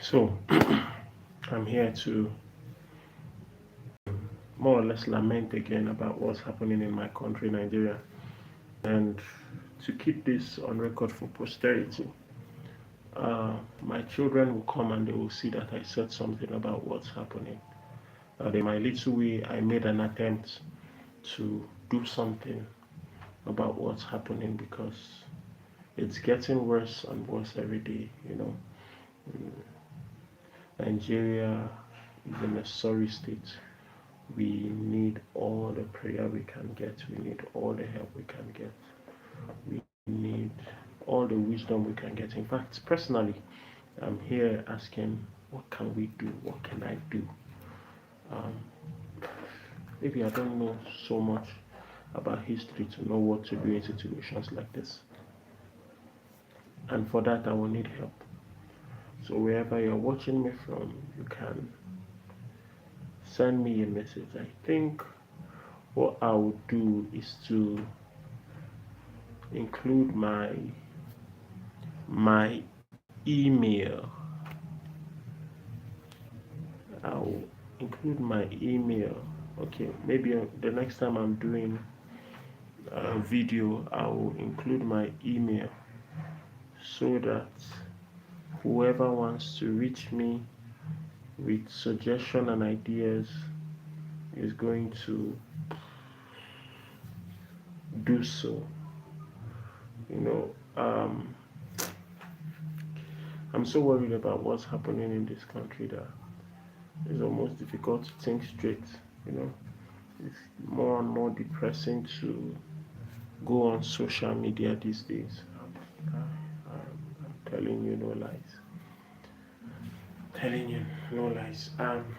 So I'm here to more or less lament again about what's happening in my country, Nigeria, and to keep this on record for posterity. My children will come and they will see that I said something about what's happening. In my little way, I made an attempt to do something about what's happening because it's getting worse and worse every day. Nigeria is in a sorry state. We need all the prayer we can get. We need all the help we can get. We need all the wisdom we can get. In fact, personally, I'm here asking, what can we do? What can I do? Um, Maybe I don't know so much about history to know what to do in situations like this. And for that, I will need help. So wherever you're watching me from, you can send me a message. I think what I would do is to include my email. I'll include my email. Okay, maybe the next time I'm doing a video, I will include my email so that whoever wants to reach me with suggestion and ideas is going to do so. You know, I'm so worried about what's happening in this country that it's almost difficult to think straight. You know, it's more and more depressing to go on social media these days. I'm telling you no lies. Telling you no lies.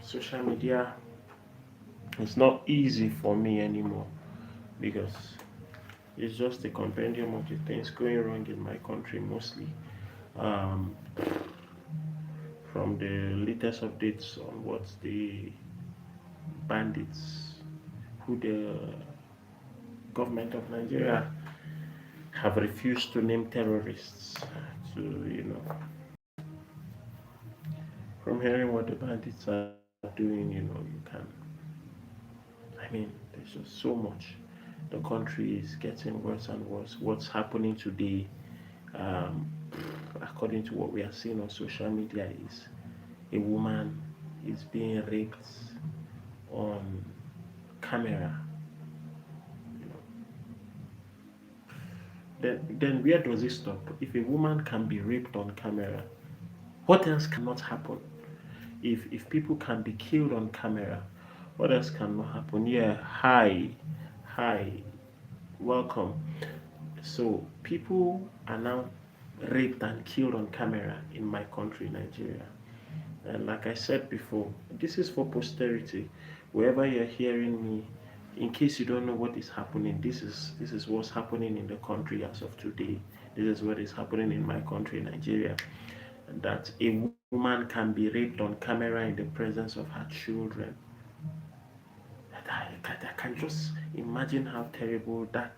Social media is not easy for me anymore because it's just a compendium of the things going wrong in my country mostly. Um, from the latest updates on what the bandits, who the government of Nigeria have refused to name terrorists, to from hearing what the bandits are doing, you can. I mean, there's just so much. The country is getting worse and worse. What's happening today, um, according to what we are seeing on social media, is a woman is being raped on camera. Then where does it stop? If a woman can be raped on camera, what else cannot happen? If people can be killed on camera, what else cannot happen? Yeah, hi, welcome. So people are now raped and killed on camera in my country, Nigeria. And like I said before, this is for posterity. Wherever you're hearing me, in case you don't know what is happening, this is what's happening in the country as of today. This is what is happening in my country, Nigeria. That a woman can be raped on camera in the presence of her children. I can just imagine how terrible that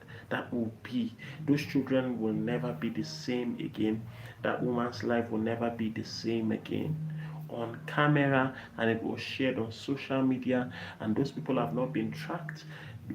will be. Those children will never be the same again. That woman's life will never be the same again. On camera, and it was shared on social media, and those people have not been tracked.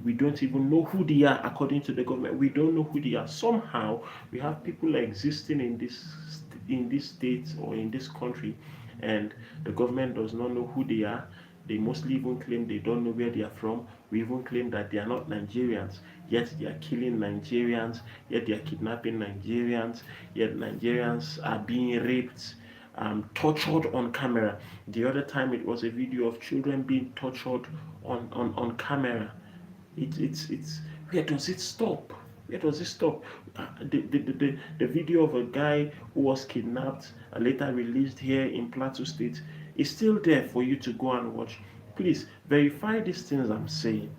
We don't even know who they are according to the government. We don't know who they are. Somehow we have people existing in this state or in this country, and the government does not know who they are. They mostly even claim they don't know where they are from. We even claim that they are not Nigerians, yet they are killing Nigerians, yet they are kidnapping Nigerians, yet Nigerians are being raped, tortured on camera. The other time it was a video of children being tortured on camera. It's where does it stop? Where does it stop? The video of a guy who was kidnapped and later released here in Plateau State is still there for you to go and watch. Please verify these things I'm saying.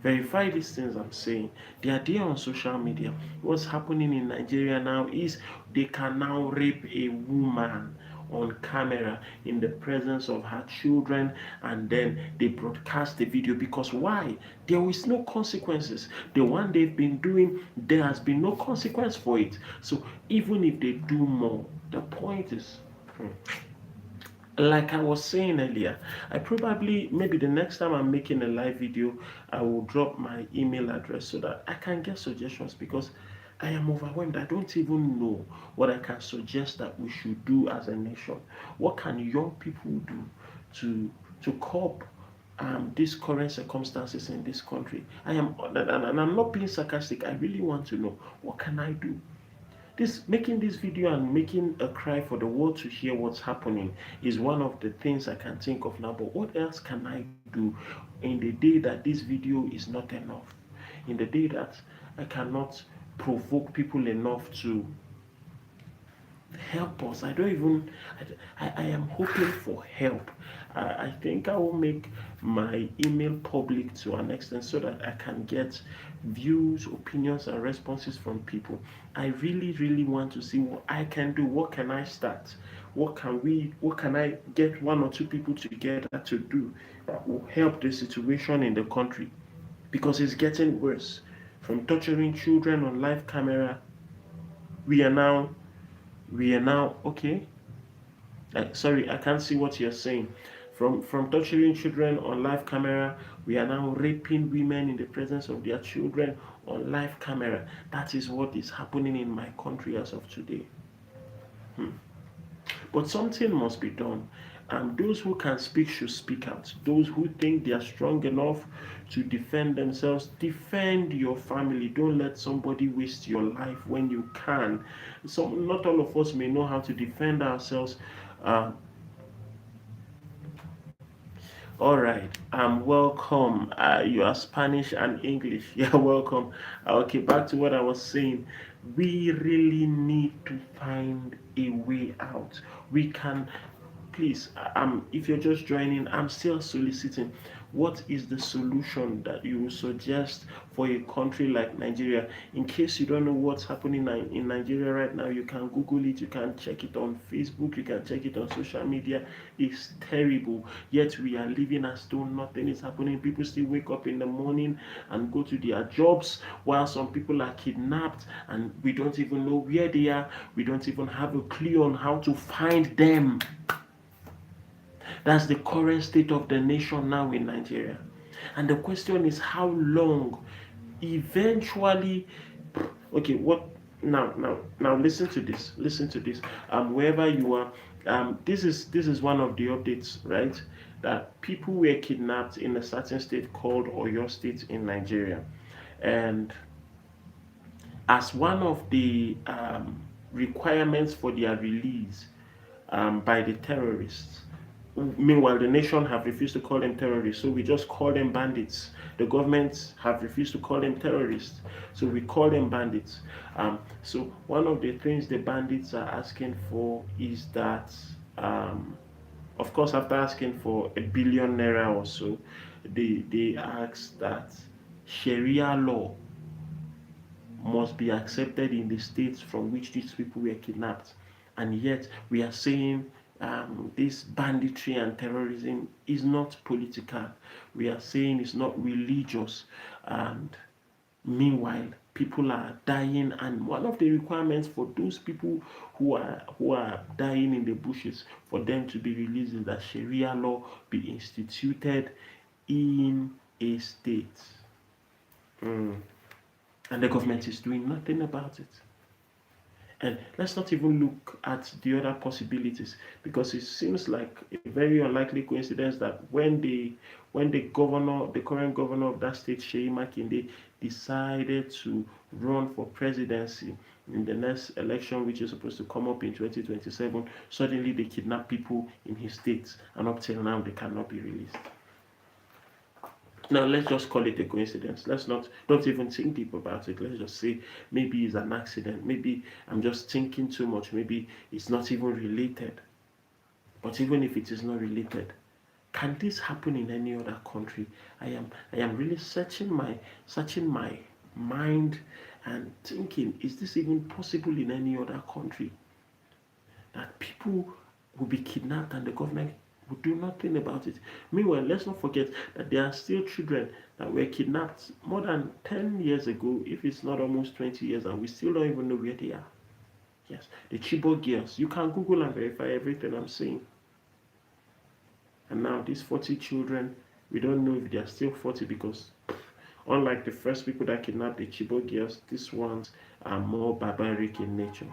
Verify these things I'm saying. They are there on social media. What's happening in Nigeria now is they can now rape a woman on camera in the presence of her children, and then they broadcast the video. Because why? There is no consequences. The one they've been doing, there has been no consequence for it. So even if they do more, the point is, Like I was saying earlier, I probably, maybe the next time I'm making a live video, I will drop my email address so that I can get suggestions, because I am overwhelmed. I don't even know what I can suggest that we should do as a nation. What can young people do to cope these current circumstances in this country? And I'm not being sarcastic. I really want to know, what can I do? This making this video and making a cry for the world to hear what's happening is one of the things I can think of now. But what else can I do in the day that this video is not enough? In the day that I cannot provoke people enough to help us. I don't even, I am hoping for help. I think I will make my email public to an extent so that I can get views, opinions, and responses from people. I really, really want to see what I can do. What can I start? What can I get one or two people together to do that will help the situation in the country? Because it's getting worse. From torturing children on live camera, we are now okay. Sorry, I can't see what you're saying. From torturing children on live camera, we are now raping women in the presence of their children on live camera. That is what is happening in my country as of today. But something must be done. Those who can speak should speak out. Those who think they are strong enough to defend themselves, defend your family. Don't let somebody waste your life when you can. Not all of us may know how to defend ourselves. Uh, all right, welcome. You are Spanish and English. You're welcome. Okay, back to what I was saying. We really need to find a way out. We can, please, if you're just joining, I'm still soliciting. What is the solution that you suggest for a country like Nigeria? In case you don't know what's happening in Nigeria right now, you can Google it, you can check it on Facebook, you can check it on social media. It's terrible. Yet we are living as though nothing is happening. People still wake up in the morning and go to their jobs, while some people are kidnapped and we don't even know where they are. We don't even have a clue on how to find them. That's the current state of the nation now in Nigeria. And the question is, how long? Eventually, okay, what now listen to this. Listen to this. Wherever you are, this is one of the updates, right? That people were kidnapped in a certain state called Oyo State in Nigeria. And as one of the requirements for their release by the terrorists. Meanwhile, the nation have refused to call them terrorists, so we just call them bandits. The governments have refused to call them terrorists, so we call them bandits. So one of the things the bandits are asking for is that, of course, after asking for a 1 billion naira or so, they ask that Sharia law must be accepted in the states from which these people were kidnapped. And yet we are saying this banditry and terrorism is not political. We are saying it's not religious. And meanwhile, people are dying. And one of the requirements for those people who are dying in the bushes, for them to be released, is that Sharia law be instituted in a state. And the government is doing nothing about it. And let's not even look at the other possibilities, because it seems like a very unlikely coincidence that the current governor of that state, Sheyi Makinde, decided to run for presidency in the next election, which is supposed to come up in 2027, suddenly they kidnap people in his state, and up till now they cannot be released. Now let's just call it a coincidence. Don't even think deep about it. Let's just say maybe it's an accident. Maybe I'm just thinking too much. Maybe it's not even related. But even if it is not related, can this happen in any other country? I am really searching my mind and thinking, is this even possible in any other country? That people will be kidnapped and the government will do nothing about it. Meanwhile, let's not forget that there are still children that were kidnapped more than 10 years ago, if it's not almost 20 years, and we still don't even know where they are. Yes, the Chibok girls. You can Google and verify everything I'm saying. And now these 40 children, we don't know if they are still 40, because unlike the first people that kidnapped the Chibok girls, these ones are more barbaric in nature.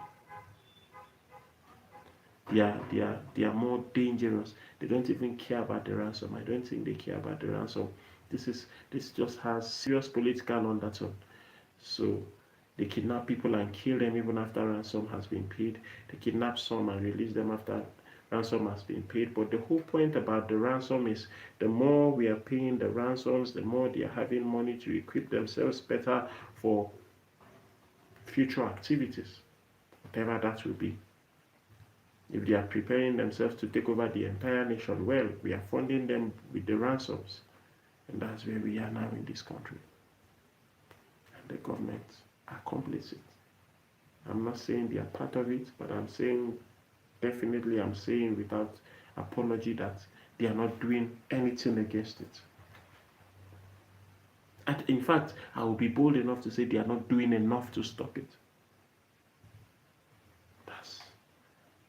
They are more dangerous. They don't even care about the ransom. I don't think they care about the ransom. This just has serious political undertone. So they kidnap people and kill them even after ransom has been paid. They kidnap some and release them after ransom has been paid. But the whole point about the ransom is, the more we are paying the ransoms, the more they are having money to equip themselves better for future activities, whatever that will be. If they are preparing themselves to take over the entire nation, well, we are funding them with the ransoms. And that's where we are now in this country. And the government are complicit. I'm not saying they are part of it, but I'm saying without apology that they are not doing anything against it. And in fact, I will be bold enough to say they are not doing enough to stop it.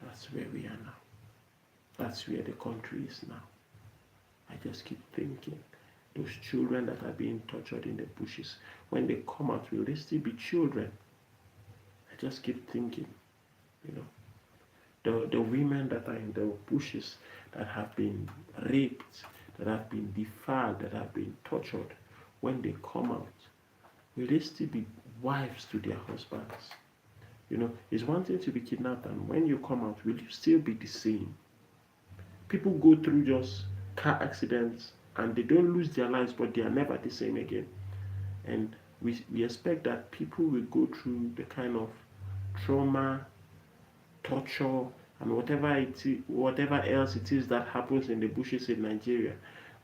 That's where we are now. That's where the country is now. I just keep thinking, those children that are being tortured in the bushes, when they come out, will they still be children? I just keep thinking, the women that are in the bushes, that have been raped, that have been defiled, that have been tortured, when they come out, will they still be wives to their husbands? It's one thing to be kidnapped, and when you come out, will you still be the same? People go through just car accidents and they don't lose their lives, but they are never the same again. And we expect that people will go through the kind of trauma, torture, and whatever else it is that happens in the bushes in Nigeria,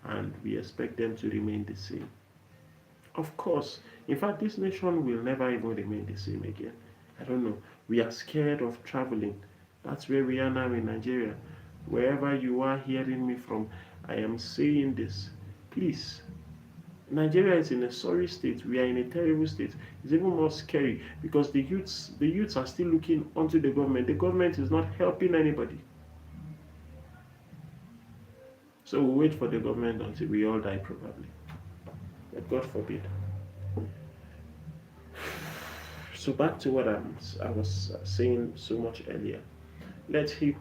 and we expect them to remain the same. Of course, in fact, this nation will never even remain the same again. I don't know. We are scared of traveling. That's where we are now in Nigeria. Wherever you are hearing me from, I am saying this. Please, Nigeria is in a sorry state. We are in a terrible state. It's even more scary because the youths are still looking onto the government. The government is not helping anybody. So we'll wait for the government until we all die, probably. But God forbid. So back to what I was saying so much earlier. Let he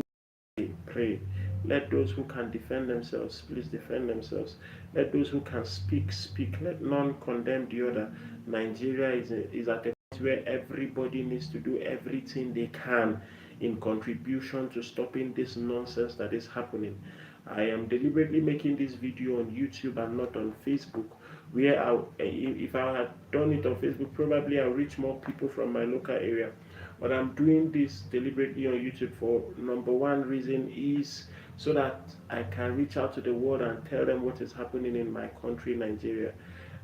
who pray. Let those who can defend themselves, please defend themselves. Let those who can speak, speak. Let none condemn the other. Nigeria is at a point where everybody needs to do everything they can in contribution to stopping this nonsense that is happening. I am deliberately making this video on YouTube and not on Facebook, where if I had done it on Facebook, probably I'll reach more people from my local area. But I'm doing this deliberately on YouTube for number one reason is so that I can reach out to the world and tell them what is happening in my country, Nigeria.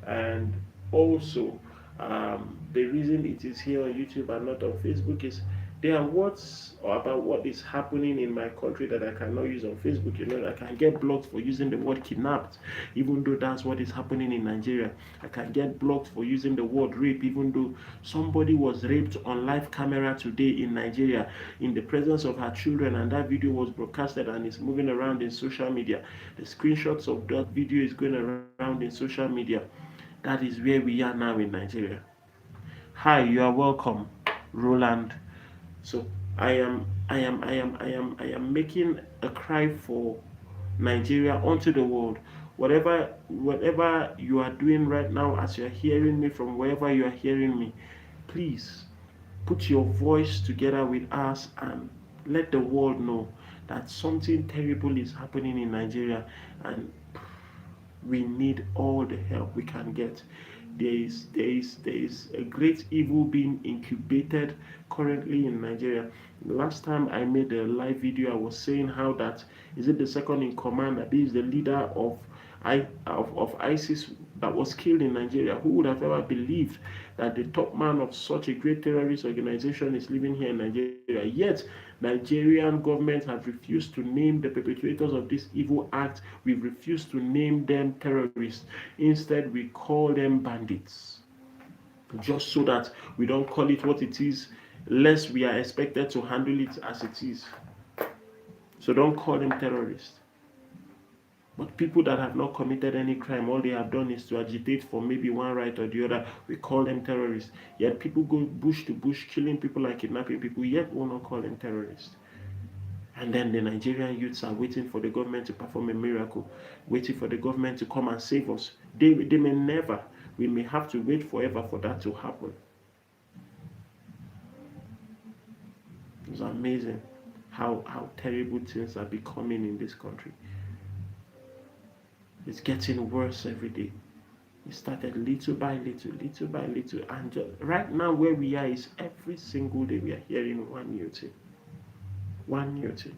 And also, the reason it is here on YouTube and not on Facebook is there are words about what is happening in my country that I cannot use on Facebook. I can get blocked for using the word kidnapped, even though that's what is happening in Nigeria. I can get blocked for using the word rape, even though somebody was raped on live camera today in Nigeria in the presence of her children, and that video was broadcasted and is moving around in social media. The screenshots of that video is going around in social media. That is where we are now in Nigeria. Hi, you are welcome, Roland. So I am making a cry for Nigeria onto the world. Whatever you are doing right now, as you are hearing me from wherever you are hearing me, please put your voice together with us and let the world know that something terrible is happening in Nigeria, and we need all the help we can get. There is a great evil being incubated currently in Nigeria. The last time I made a live video, I was saying how that is it the second in command, that is the leader of ISIS that was killed in Nigeria. Who would have ever believed that the top man of such a great terrorist organization is living here in Nigeria? Yet Nigerian government have refused to name the perpetrators of this evil act. We refuse to name them terrorists. Instead, we call them bandits. Just so that we don't call it what it is, lest we are expected to handle it as it is. So don't call them terrorists. But people that have not committed any crime, all they have done is to agitate for maybe one right or the other. We call them terrorists. Yet people go bush to bush, killing people and kidnapping people, yet we'll not call them terrorists. And then the Nigerian youths are waiting for the government to perform a miracle, waiting for the government to come and save us. They may never. We may have to wait forever for that to happen. It's amazing how terrible things are becoming in this country. It's getting worse every day. It started little by little, little by little, and right now where we are is every single day we are hearing one new thing. One new thing.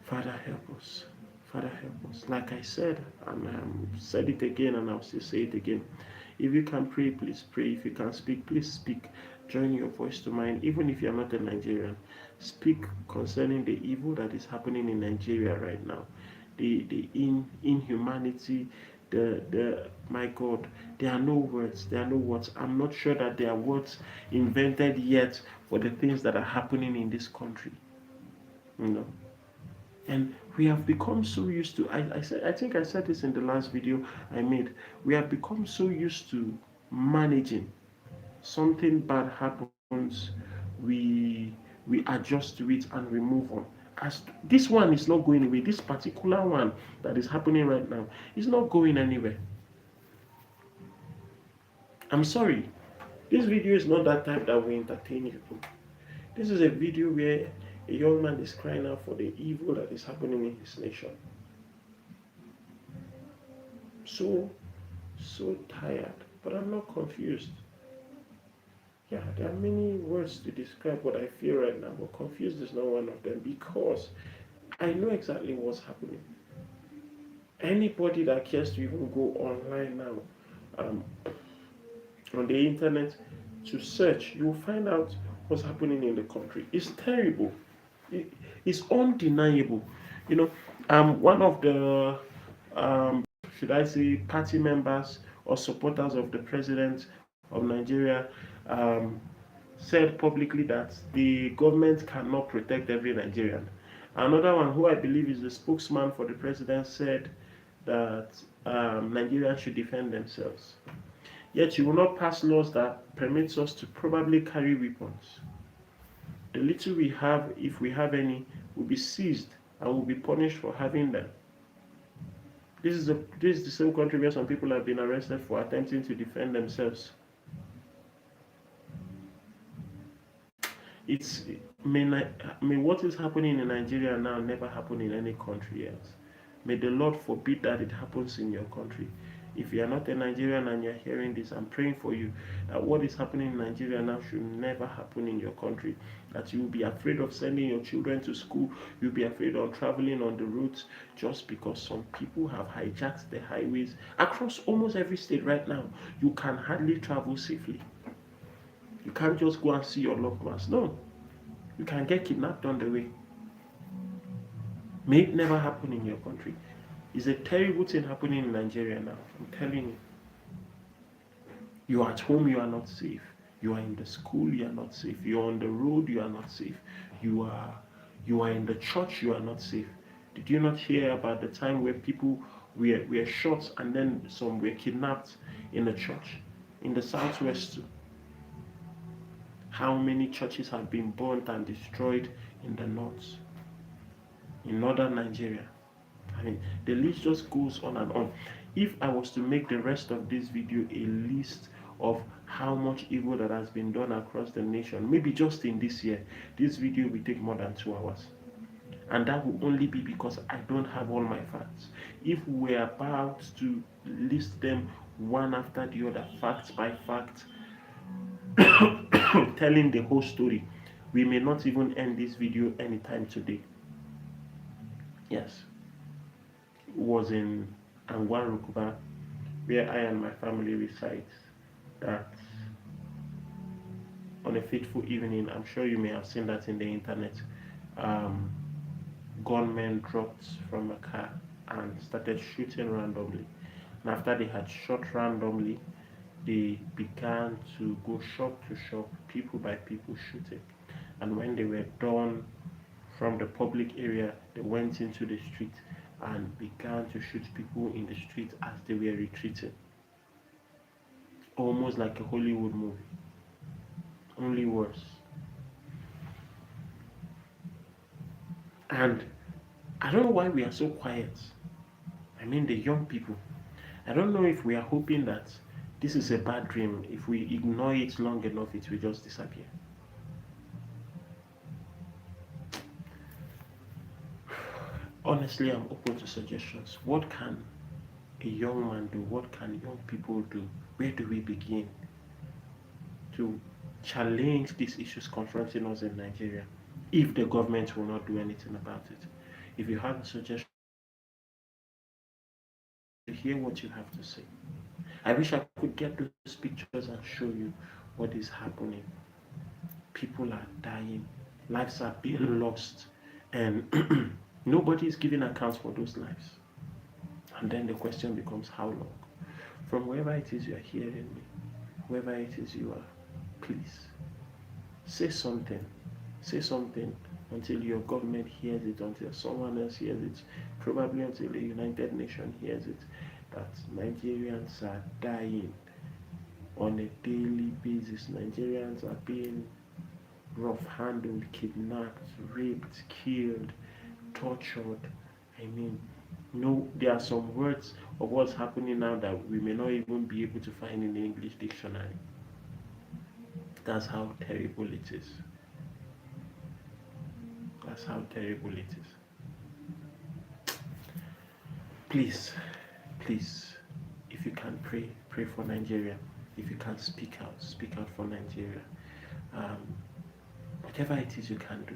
Father, help us. Father, help us. Like I said, and said it again, and I'll still say it again. If you can pray, please pray. If you can speak, please speak. Join your voice to mine, even if you're not a Nigerian. Speak concerning the evil that is happening in Nigeria right now. The inhumanity, the my God, there are no words. There are no words. I'm not sure that there are words invented yet for the things that are happening in this country. You know. And we have become so used to, I think I said this in the last video I made, we have become so used to managing. Something bad happens, we we adjust to it and we move on. As this one is not going away, this particular one that is happening right now is not going anywhere. I'm sorry, this video is not that type that we entertain people. This is a video where a young man is crying out for the evil that is happening in his nation. So tired, but I'm not confused. Yeah, there are many words to describe what I feel right now, but confused is not one of them because I know exactly what's happening. Anybody that cares to even go online now, um, on the internet, to search, you'll find out what's happening in the country. It's terrible. It's undeniable. You know, one of the should I say party members or supporters of the president of Nigeria um, said publicly that the government cannot protect every Nigerian. Another one, who I believe is the spokesman for the president, said that Nigerians should defend themselves. Yet you will not pass laws that permits us to probably carry weapons. The little we have, if we have any, will be seized and will be punished for having them. This is the same country where some people have been arrested for attempting to defend themselves. It's may what is happening in Nigeria now never happen in any country else. May the Lord forbid that it happens in your country. If you are not a Nigerian and you're hearing this, I'm praying for you that what is happening in Nigeria now should never happen in your country. That you will be afraid of sending your children to school, you'll be afraid of traveling on the roads just because some people have hijacked the highways across almost every state right now. You can hardly travel safely. You can't just go and see your loved ones. No, you can get kidnapped on the way. May it never happen in your country. It's a terrible thing happening in Nigeria now. I'm telling you. You are at home, you are not safe. You are in the school, you are not safe. You are on the road, you are not safe. You are in the church, you are not safe. Did you not hear about the time where people were shot and then some were kidnapped in the church in the southwest too? How many churches have been burnt and destroyed in the north, in northern Nigeria? I mean, the list just goes on and on. If I was to make the rest of this video a list of how much evil that has been done across the nation, maybe just in this year, this video will take more than 2 hours. And that will only be because I don't have all my facts. If we're about to list them one after the other, fact by fact, telling the whole story, we may not even end this video anytime today. Yes, it was in Angwan Rukuba, where I and my family reside, that on a fateful evening, I'm sure you may have seen that in the internet, um, gunmen dropped from a car and started shooting randomly. And after they had shot randomly, they began to go shop to shop, people by people shooting. And when they were done from the public area, they went into the street and began to shoot people in the street as they were retreating. Almost like a Hollywood movie, only worse. And I don't know why we are so quiet. I mean, the young people. I don't know if we are hoping that this is a bad dream. If we ignore it long enough, it will just disappear. Honestly, I'm open to suggestions. What can a young man do? What can young people do? Where do we begin to challenge these issues confronting us in Nigeria if the government will not do anything about it? If you have a suggestion, to hear what you have to say. I wish I could get those pictures and show you what is happening. People are dying, lives are being lost, and nobody is giving accounts for those lives. And then the question becomes how long? From wherever it is you are hearing me, whoever it is you are, please say something. Say something until your government hears it, until someone else hears it, probably until the United Nations hears it, that Nigerians are dying on a daily basis. Nigerians are being rough handled, kidnapped, raped, killed, tortured. I mean, no, there are some words of what's happening now that we may not even be able to find in the English dictionary. That's how terrible it is. That's how terrible it is. Please, please, if you can pray, pray for Nigeria. If you can speak out for Nigeria. Um, whatever it is you can do.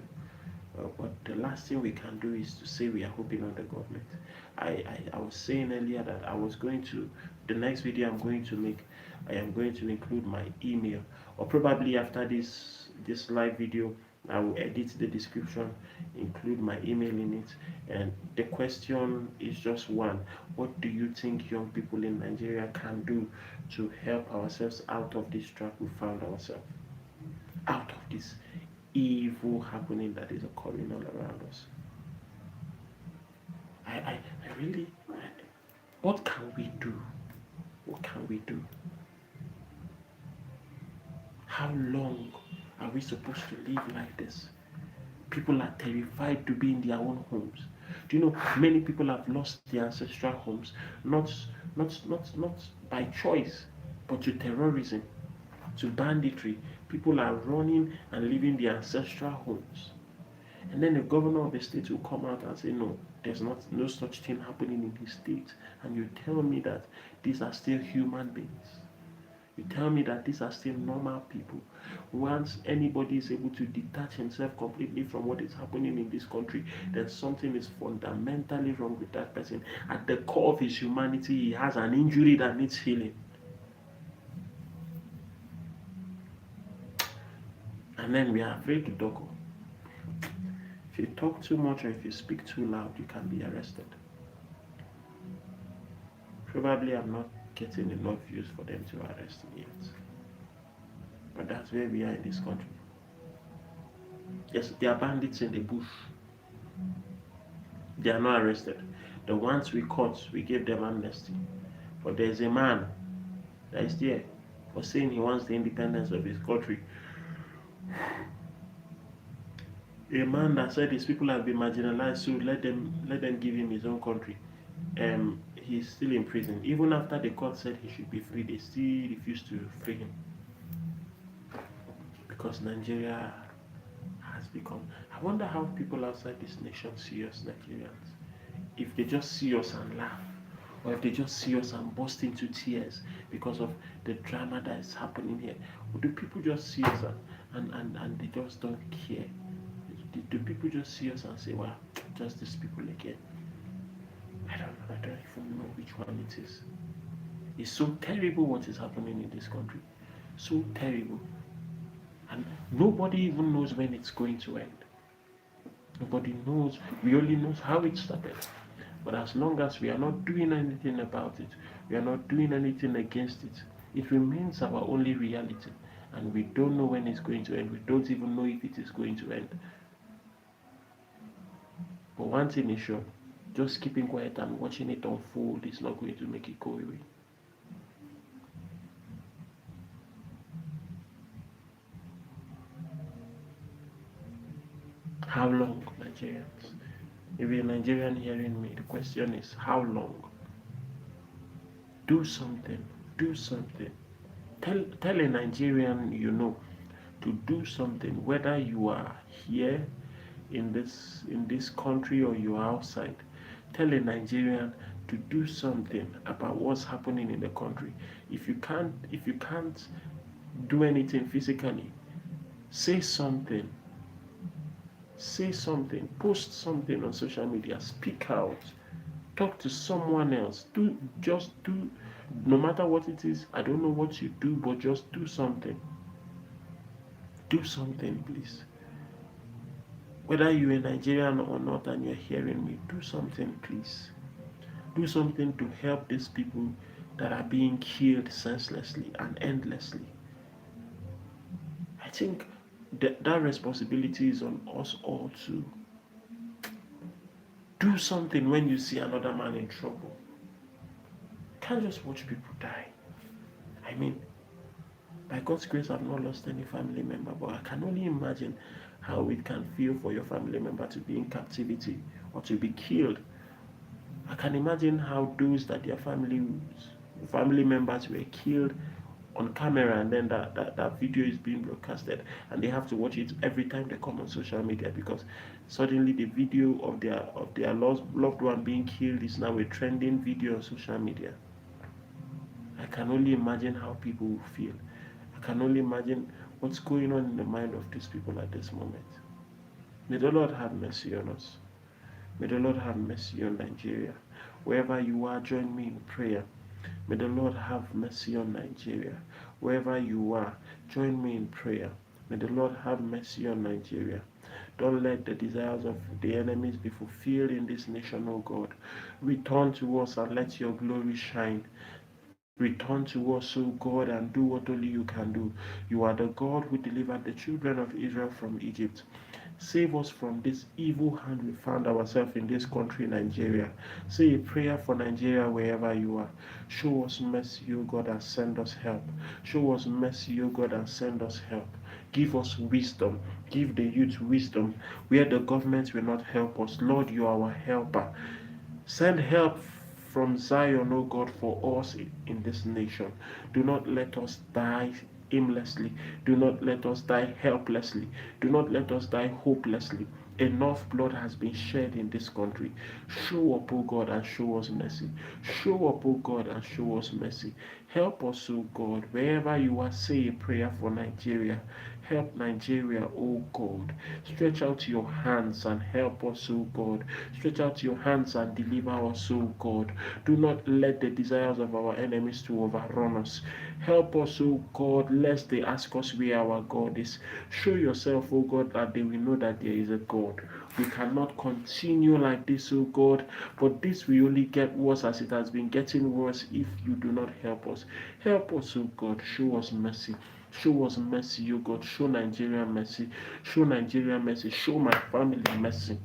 But the last thing we can do is to say we are hoping on the government. I was saying earlier that I was going to, the next video I'm going to make, I am going to include my email, or probably after this live video, I will edit the description, include my email in it. And the question is just one: what do you think young people in Nigeria can do to help ourselves out of this trap we found ourselves, out of this evil happening that is occurring all around us? I really, what can we do? What can we do? How long are we supposed to live like this? People are terrified to be in their own homes. Do you know many people have lost their ancestral homes, not not by choice, but to terrorism, to banditry. People are running and leaving their ancestral homes. And then the governor of the state will come out and say, no, there's no such thing happening in his state. And you tell me that these are still human beings. You tell me that these are still normal people. Once anybody is able to detach himself completely from what is happening in this country, then something is fundamentally wrong with that person. At the core of his humanity, he has an injury that needs healing. And then we are afraid to talk. If you talk too much or if you speak too loud, you can be arrested. Probably I'm not getting enough views for them to arrest me yet. But that's where we are in this country. Yes, there are bandits in the bush. They are not arrested. The ones we caught, we gave them amnesty. But there's a man that is there for saying he wants the independence of his country. A man that said his people have been marginalized, so let them give him his own country. He's still in prison. Even after the court said he should be free, they still refuse to free him. Because Nigeria has become, I wonder how people outside this nation see us Nigerians. If they just see us and laugh, or if they just see us and burst into tears because of the drama that is happening here. Or do people just see us and they just don't care? Do people just see us and say, well, just these people again? I don't even know which one it is. It's so terrible what is happening in this country. So terrible. And nobody even knows when it's going to end. Nobody knows. We only know how it started. But as long as we are not doing anything about it, we are not doing anything against it, it remains our only reality. And we don't know when it's going to end. We don't even know if it is going to end. But one thing is sure, Just keeping quiet and watching it unfold is not going to make it go away. How long, Nigerians? If you're a Nigerian hearing me, the question is how long? Do something. Do something. Tell a Nigerian you know to do something, whether you are here in this country or you are outside. Tell a Nigerian to do something about what's happening in the country. If you can't do anything physically, say something. Say something. Post something on social media. Speak out. Talk to someone else. Do, no matter what it is. I don't know what you do, but just do something. Do something, please. Whether you're a Nigerian or not and you're hearing me, do something, please. Do something to help these people that are being killed senselessly and endlessly. I think that responsibility is on us all to do something when you see another man in trouble. You can't just watch people die. I mean, by God's grace, I've not lost any family member, but I can only imagine how it can feel for your family member to be in captivity or to be killed. I can imagine how those that their family members were killed on camera, and then that video is being broadcasted and they have to watch it every time they come on social media, because suddenly the video of their loved one being killed is now a trending video on social media. I can only imagine how people will feel. I can only imagine what's going on in the mind of these people at this moment. May the Lord have mercy on us. May the Lord have mercy on Nigeria. Wherever you are, join me in prayer. May the Lord have mercy on Nigeria. Wherever you are, join me in prayer. May the Lord have mercy on Nigeria. Don't let the desires of the enemies be fulfilled in this nation, O God. Return to us and let your glory shine. Return to us, O God, and do what only you can do. You are the God who delivered the children of Israel from Egypt. Save us from this evil hand we found ourselves in this country, Nigeria. Say a prayer for Nigeria wherever you are. Show us mercy, O God, and send us help. Show us mercy, O God, and send us help. Give us wisdom. Give the youth wisdom where the government will not help us. Lord, you are our helper. Send help from Zion, O God, for us in this nation. Do not let us die aimlessly. Do not let us die helplessly. Do not let us die hopelessly. Enough blood has been shed in this country. Show up, O God, and show us mercy. Show up, O God, and show us mercy. Help us, O God, wherever you are, say a prayer for Nigeria. Help Nigeria, O God. Stretch out your hands and help us, O God. Stretch out your hands and deliver us, O God. Do not let the desires of our enemies to overrun us. Help us, O God, lest they ask us where our God is. Show yourself, O God, that they will know that there is a God. We cannot continue like this, O God, but this will only get worse as it has been getting worse if you do not help us. Help us, O God. Show us mercy. Show us mercy, O God. Show Nigeria mercy. Show Nigeria mercy. Show my family mercy.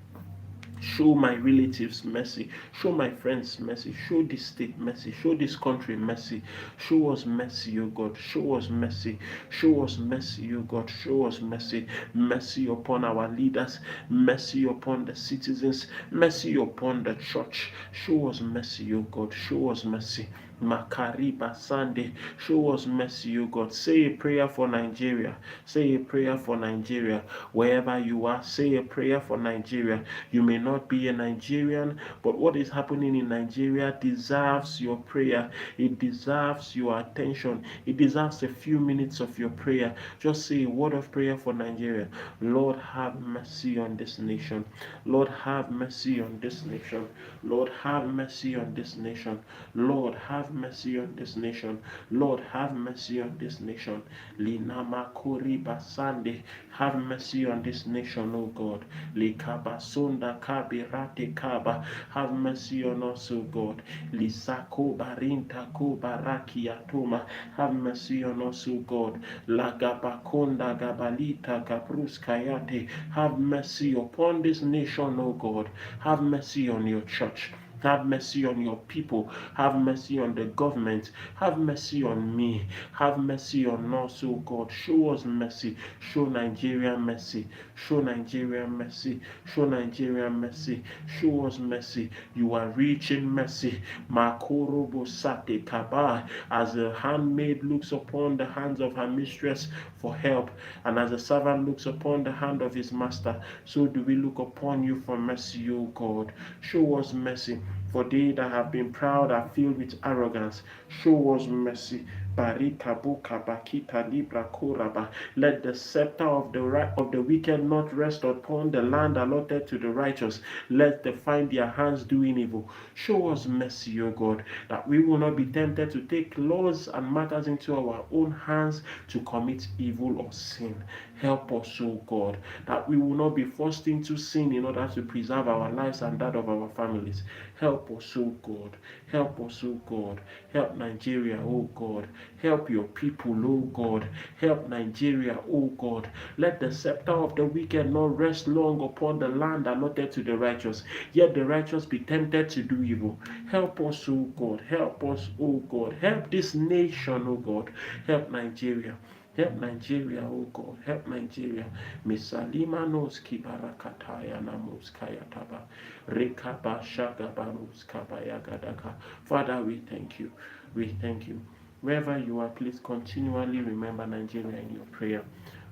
Show my relatives mercy. Show my friends mercy. Show this state mercy. Show this country mercy. Show us mercy, O God. Show us mercy. Show us mercy, O God. Show us mercy. Mercy upon our leaders. Mercy upon the citizens. Mercy upon the church. Show us mercy, O God. Show us mercy. Makariba Sunday. Show us mercy, O God. Say a prayer for Nigeria. Say a prayer for Nigeria. Wherever you are, say a prayer for Nigeria. You may not be a Nigerian, but what is happening in Nigeria deserves your prayer. It deserves your attention. It deserves a few minutes of your prayer. Just say a word of prayer for Nigeria. Lord, have mercy on this nation. Lord, have mercy on this nation. Lord, have mercy on this nation. Lord, have have mercy on this nation. Lord, have mercy on this nation. Linama Kori Basande, have mercy on this nation, O God. Likaba Sunda Kabirate Kaba, have mercy on us, O God. Lisako Barinta Ko Baraki Atoma, have mercy on us, O God. Lagabakonda Gabalita Gabrus Kayate, have mercy upon this nation, O God. Have mercy on your church. Have mercy on your people. Have mercy on the government. Have mercy on me. Have mercy on us, oh God. Show us mercy. Show Nigeria mercy. Show Nigeria mercy. Show Nigeria mercy. Show us mercy. You are rich in mercy. Makorobo sate kaba. As the handmaid looks upon the hands of her mistress for help, and as the servant looks upon the hand of his master, so do we look upon you for mercy, O God. Show us mercy. For they that have been proud are filled with arrogance. Show us mercy. Barika buka bakita libra koraba. Let the scepter of the wicked not rest upon the land allotted to the righteous. Let them find their hands doing evil. Show us mercy, O God, that we will not be tempted to take laws and matters into our own hands to commit evil or sin. Help us, O God, that we will not be forced into sin in order to preserve our lives and that of our families. Help us, O God. Help us, O God. Help Nigeria, O God. Help your people, O God. Help Nigeria, O God. Let the scepter of the wicked not rest long upon the land allotted to the righteous, yet the righteous be tempted to do evil. Help us, O God. Help us, O God. Help this nation, O God. Help Nigeria. Help Nigeria, oh God. Help Nigeria. Misalima nos kibarakataya namus kayataba. Rekaba shagabarus kabayagadaka. Father, we thank you. We thank you. Wherever you are, please continually remember Nigeria in your prayer.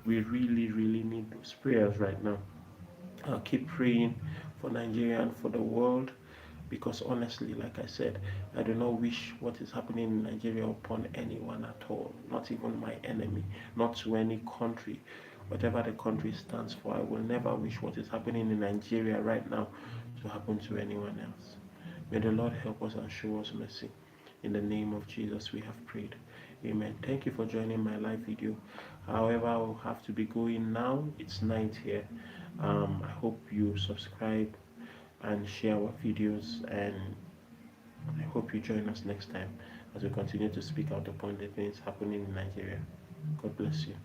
We really, really need those prayers right now. I'll keep praying for Nigeria and for the world, because honestly, like I said, I do not wish what is happening in Nigeria upon anyone at all, not even my enemy, not to any country. Whatever the country stands for, I will never wish what is happening in Nigeria right now to happen to anyone else. May the Lord help us and show us mercy. In the name of Jesus, we have prayed. Amen. Thank you for joining my live video. However, I will have to be going now. It's night here. I hope you subscribe and share our videos, and I hope you join us next time as we continue to speak out upon the things happening in Nigeria. God bless you.